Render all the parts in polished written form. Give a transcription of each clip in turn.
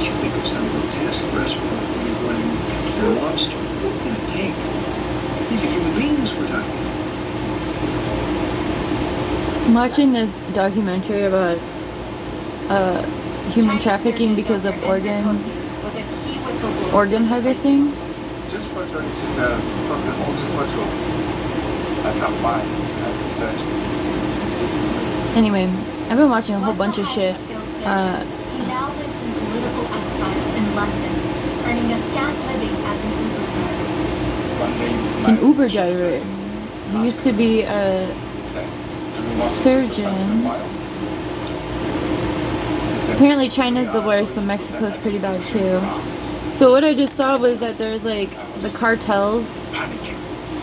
makes you think of some grotesque restaurant where you're running a killer lobster in a tank. These are human beings we're talking about. I'm watching this documentary about human trafficking because of organ harvesting. Just for to fucking only photo like minds as a surgeon. Anyway, I've been watching a whole bunch of shit. He now lives in political exile in London, earning a scant living as an Uber driver. An Uber driver. He used to be a surgeon. Apparently China's the worst, but Mexico's pretty bad too. So what I just saw was that there's like the cartels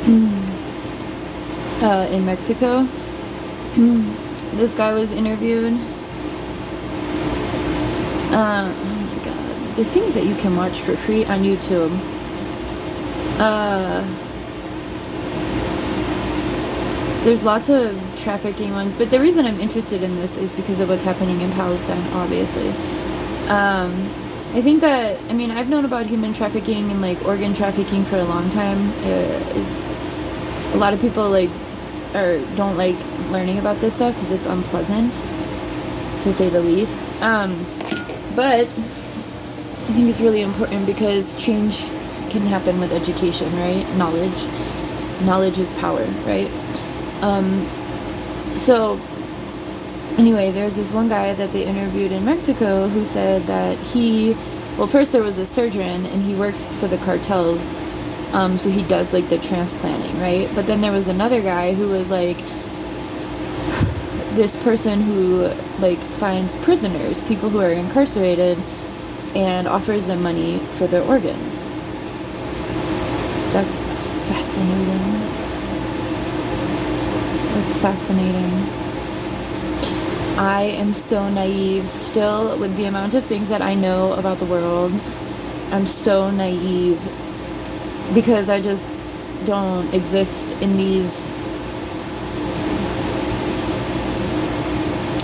in Mexico. This guy was interviewed. Oh my god. The things that you can watch for free on YouTube. There's lots of trafficking ones, but the reason I'm interested in this is because of what's happening in Palestine, obviously. I think that, I mean, I've known about human trafficking and like organ trafficking for a long time. It's a lot of people like don't like learning about this stuff because it's unpleasant, to say the least. But I think it's really important because change can happen with education, right? Knowledge is power, right? So anyway, there's this one guy that they interviewed in Mexico who said that first there was a surgeon and he works for the cartels, so he does like the transplanting, right? But then there was another guy who was like this person who like finds prisoners, people who are incarcerated, and offers them money for their organs. That's fascinating. That's fascinating. I am so naive still with the amount of things that I know about the world. I'm so naive because I just don't exist in these.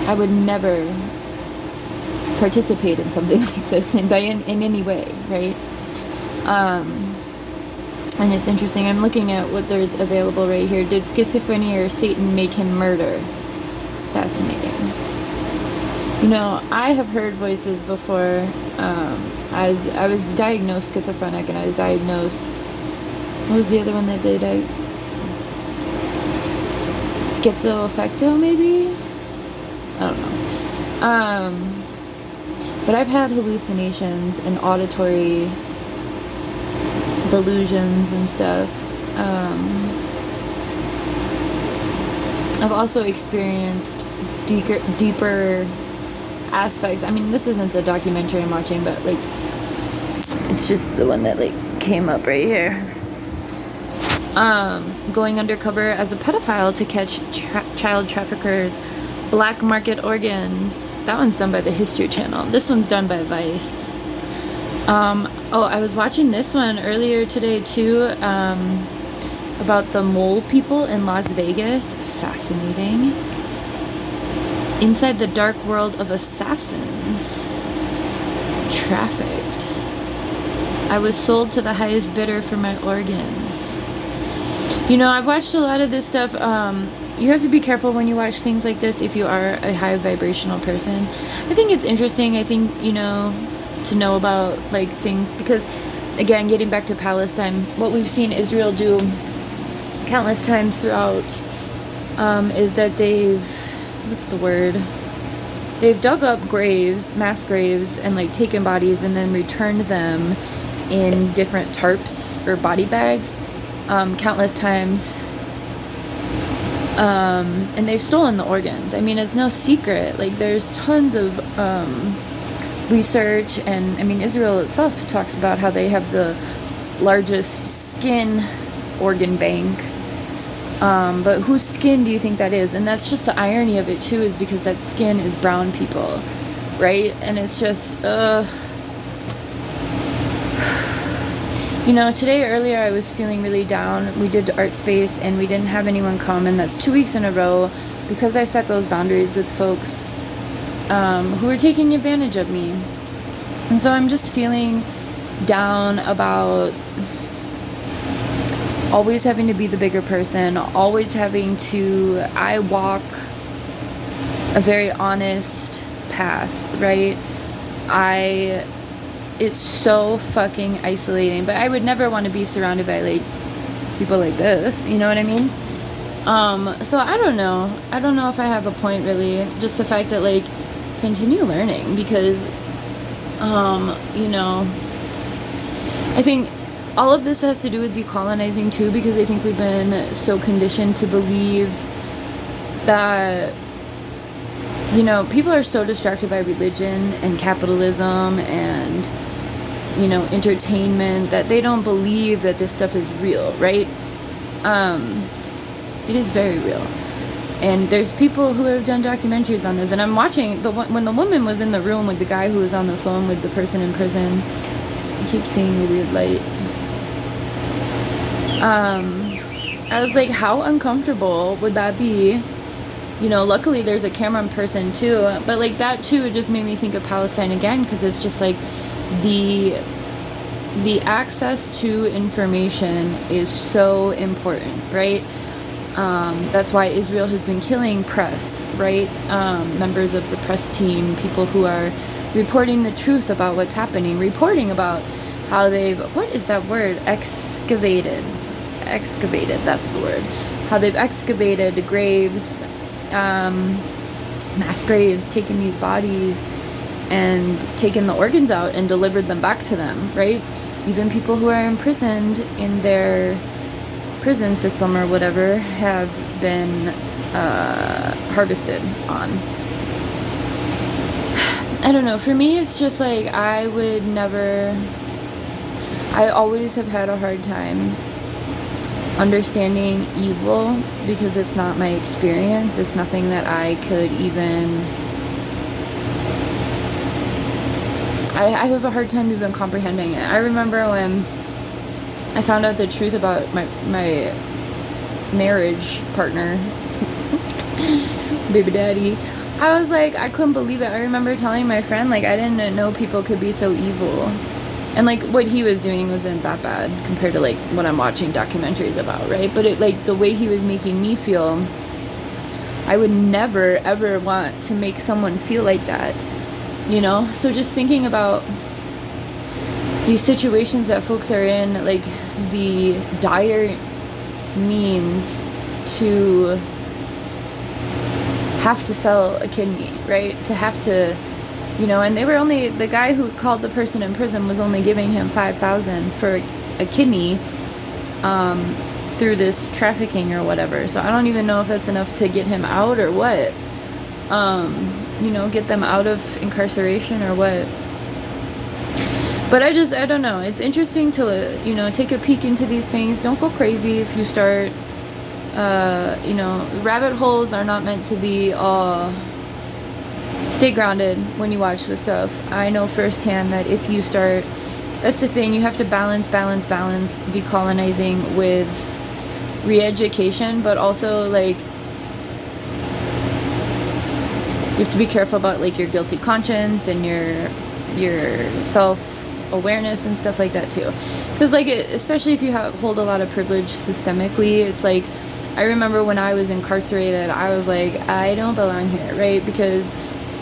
I would never participate in something like this in any way, right? And it's interesting. I'm looking at what there's available right here. Did schizophrenia or Satan make him murder? Fascinating. You know, I have heard voices before. I was diagnosed schizophrenic, and I was diagnosed. What was the other one that they died? Schizoaffecto, maybe? I don't know. But I've had hallucinations and auditory delusions and stuff. I've also experienced deeper aspects. I mean, this isn't the documentary I'm watching, but like, it's just the one that like came up right here. Going undercover as a pedophile to catch child traffickers, black market organs. That one's done by the History Channel. This one's done by Vice. I was watching this one earlier today too, about the mole people in Las Vegas. Fascinating. Inside the dark world of assassins. Trafficked. I was sold to the highest bidder for my organs. You know, I've watched a lot of this stuff. You have to be careful when you watch things like this if you are a high vibrational person. I think it's interesting, I think, you know, to know about like things, because again, getting back to Palestine, what we've seen Israel do countless times throughout is that they've dug up graves, mass graves, and like taken bodies and then returned them in different tarps or body bags countless times. And they've stolen the organs. I mean, it's no secret. Like, there's tons of research, and I mean, Israel itself talks about how they have the largest skin organ bank. But whose skin do you think that is? And that's just the irony of it too, is because that skin is brown people, right? And it's just, you know, today earlier I was feeling really down. We did art space and we didn't have anyone come, and that's 2 weeks in a row because I set those boundaries with folks who were taking advantage of me. And so I'm just feeling down about always having to be the bigger person, always having to, I walk a very honest path, right? It's so fucking isolating, but I would never want to be surrounded by like people like this, you know what I mean? So I don't know if I have a point really, just the fact that like continue learning, because you know, I think all of this has to do with decolonizing too, because I think we've been so conditioned to believe that, you know, people are so distracted by religion and capitalism and, you know, entertainment, that they don't believe that this stuff is real, right? It is very real. And there's people who have done documentaries on this, and I'm watching when the woman was in the room with the guy who was on the phone with the person in prison. I keep seeing a weird light. I was like, how uncomfortable would that be? You know, luckily there's a camera person too, but like that too, it just made me think of Palestine again, because it's just like the access to information is so important, right? That's why Israel has been killing press, right? Members of the press team, people who are reporting the truth about what's happening, reporting about how they've, what is that word? Excavated, that's the word. How they've excavated graves, mass graves, taken these bodies and taken the organs out and delivered them back to them, right? Even people who are imprisoned in their prison system or whatever have been harvested on. I don't know, for me it's just like I always have had a hard time understanding evil, because it's not my experience. It's nothing that I could even, I have a hard time even comprehending it. I remember when I found out the truth about my marriage partner, baby daddy, I was like, I couldn't believe it. I remember telling my friend, like, I didn't know people could be so evil. And like what he was doing wasn't that bad compared to like what I'm watching documentaries about, right? But it, like, the way he was making me feel, I would never ever want to make someone feel like that, you know? So just thinking about these situations that folks are in, like the dire means to have to sell a kidney, right? To have to, you know, and they were only, the guy who called the person in prison was only giving him $5,000 for a kidney through this trafficking or whatever. So I don't even know if that's enough to get him out or what, you know, get them out of incarceration or what. But I don't know, it's interesting to, you know, take a peek into these things. Don't go crazy if you start, you know, rabbit holes are not meant to be all. Stay grounded when you watch this stuff. I know firsthand that if you start, that's the thing, you have to balance decolonizing with re-education, but also like you have to be careful about like your guilty conscience and your self-awareness and stuff like that too, because like especially if you hold a lot of privilege systemically, it's like, I remember when I was incarcerated, I was like, I don't belong here, right? Because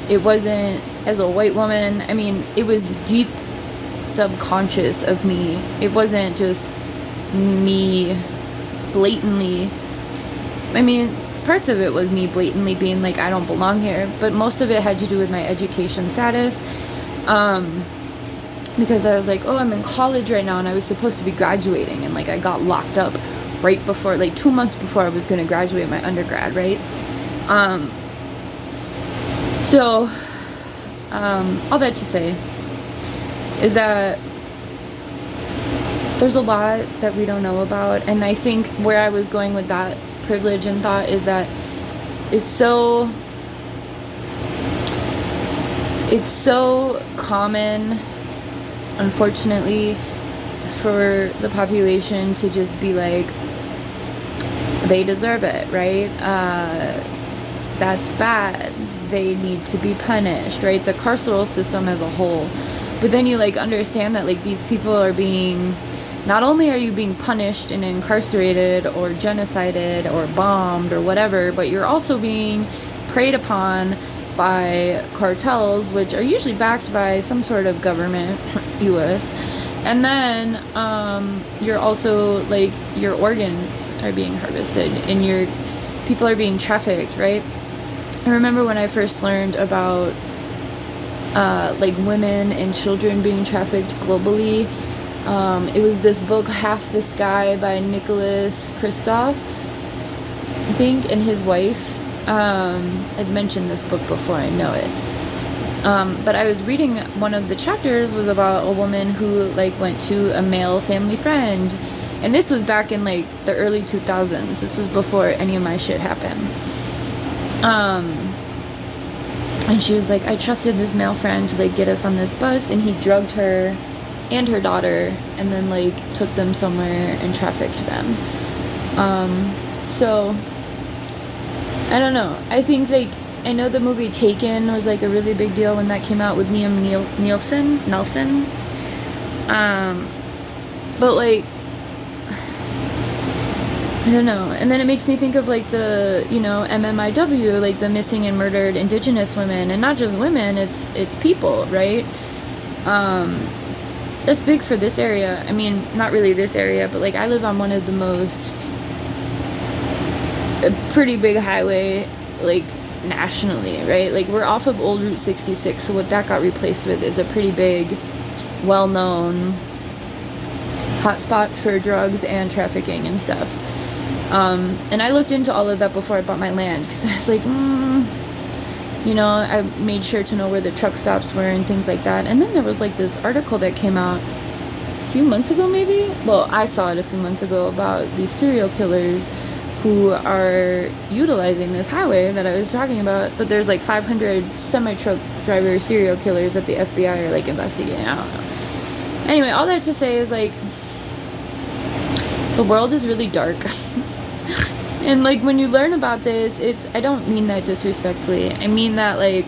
it wasn't, as a white woman, I mean, it was deep subconscious of me. It wasn't just me blatantly, I mean, parts of it was me blatantly being like, I don't belong here, but most of it had to do with my education status, because I was like, oh, I'm in college right now, and I was supposed to be graduating, and like I got locked up right before, like 2 months before I was going to graduate my undergrad, right? So, all that to say is that there's a lot that we don't know about, and I think where I was going with that privilege and thought is that it's so common, unfortunately, for the population to just be like, they deserve it, right? That's bad. They need to be punished, right? The carceral system as a whole But then you like understand that like these people are being, not only are you being punished and incarcerated or genocided or bombed or whatever, but you're also being preyed upon by cartels, which are usually backed by some sort of government, US. And then you're also like, your organs are being harvested and your people are being trafficked, right? I remember when I first learned about like women and children being trafficked globally. It was this book, Half the Sky, by Nicholas Kristof, I think, and his wife. I've mentioned this book before, I know it. But I was reading, one of the chapters was about a woman who like went to a male family friend, and this was back in like the early 2000s. This was before any of my shit happened. And she was like, I trusted this male friend to like get us on this bus, and he drugged her and her daughter and then like took them somewhere and trafficked them. So I don't know. I think like, I know the movie Taken was like a really big deal when that came out with Liam Nelson. But like, I don't know. And then it makes me think of like the, you know, MMIW, like the missing and murdered indigenous women, and not just women, it's people, right? That's big for this area. I mean, not really this area, but like I live on one of the most, a pretty big highway, like nationally, right? Like we're off of old Route 66, so what that got replaced with is a pretty big, well-known hotspot for drugs and trafficking and stuff. And I looked into all of that before I bought my land, because I was like, you know, I made sure to know where the truck stops were and things like that. And then there was like this article that came out a few months ago, maybe? Well, I saw it a few months ago, about these serial killers who are utilizing this highway that I was talking about. But there's like 500 semi-truck driver serial killers that the FBI are like investigating. I don't know. Anyway, all that to say is like, the world is really dark. And like when you learn about this, it's, I don't mean that disrespectfully. I mean that like,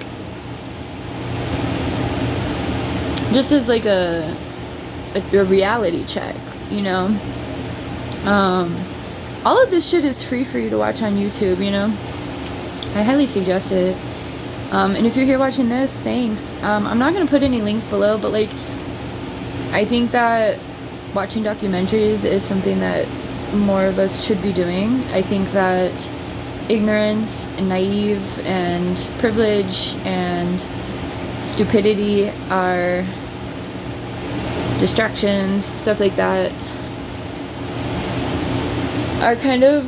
just as like a reality check, you know? All of this shit is free for you to watch on YouTube, you know? I highly suggest it. And if you're here watching this, thanks. I'm not gonna put any links below, but like, I think that watching documentaries is something that more of us should be doing. I think that ignorance and naive and privilege and stupidity are distractions, stuff like that, are kind of,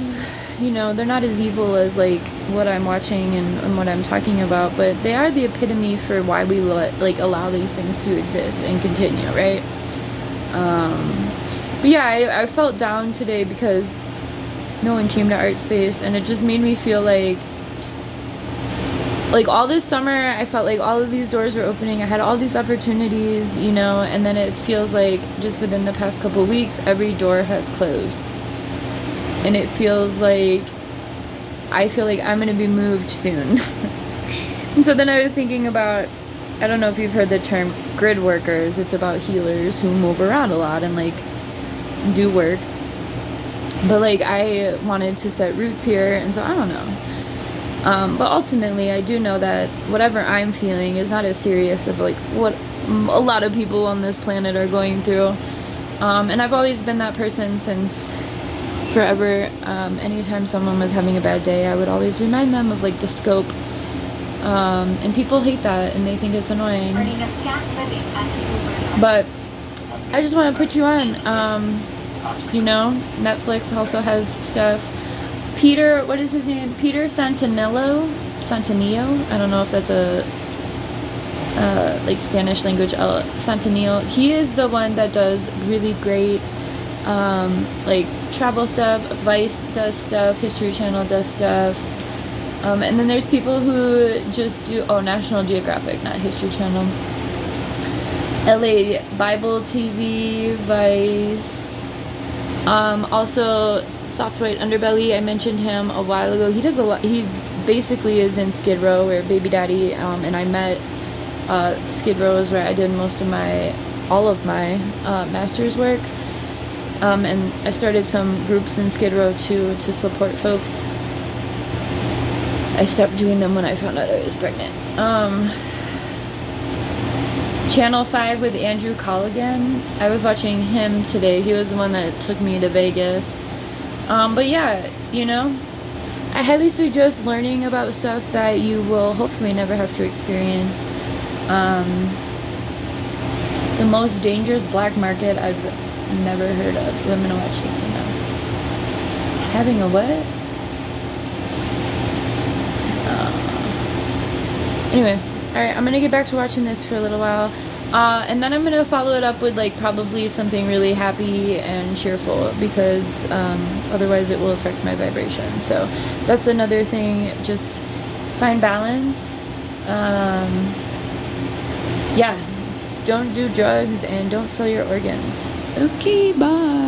you know, they're not as evil as like what I'm watching and what I'm talking about, but they are the epitome for why we allow these things to exist and continue, right? But yeah, I felt down today because no one came to Art Space, and it just made me feel like all this summer I felt like all of these doors were opening. I had all these opportunities, you know, and then it feels like just within the past couple of weeks every door has closed. And it feels like, I feel like I'm gonna be moved soon. And so then I was thinking about, I don't know if you've heard the term grid workers. It's about healers who move around a lot and like do work. But like I wanted to set roots here, and so I don't know. But ultimately I do know that whatever I'm feeling is not as serious of like what a lot of people on this planet are going through. And I've always been that person since forever. Anytime someone was having a bad day, I would always remind them of like the scope. And people hate that and they think it's annoying. But I just want to put you on. You know, Netflix also has stuff. Peter, what is his name? Peter Santanillo? I don't know if that's a like Spanish language. Santanillo. He is the one that does really great like travel stuff. Vice does stuff. History Channel does stuff. And then there's people who just do, National Geographic, not History Channel. LA Bible TV, Vice. Also Soft White Underbelly, I mentioned him a while ago. He does a lot. He basically is in Skid Row, where Baby Daddy and I met Skid Row is where I did all of my master's work. And I started some groups in Skid Row too to support folks. I stopped doing them when I found out I was pregnant. Channel 5 with Andrew Colligan. I was watching him today. He was the one that took me to Vegas. But yeah, you know, I highly suggest learning about stuff that you will hopefully never have to experience. The most dangerous black market I've never heard of. I'm gonna watch this one now. Having a what? Anyway, alright, I'm gonna get back to watching this for a little while. And then I'm gonna follow it up with like probably something really happy and cheerful, because otherwise it will affect my vibration. So that's another thing, just find balance. Yeah, don't do drugs and don't sell your organs. Okay, bye.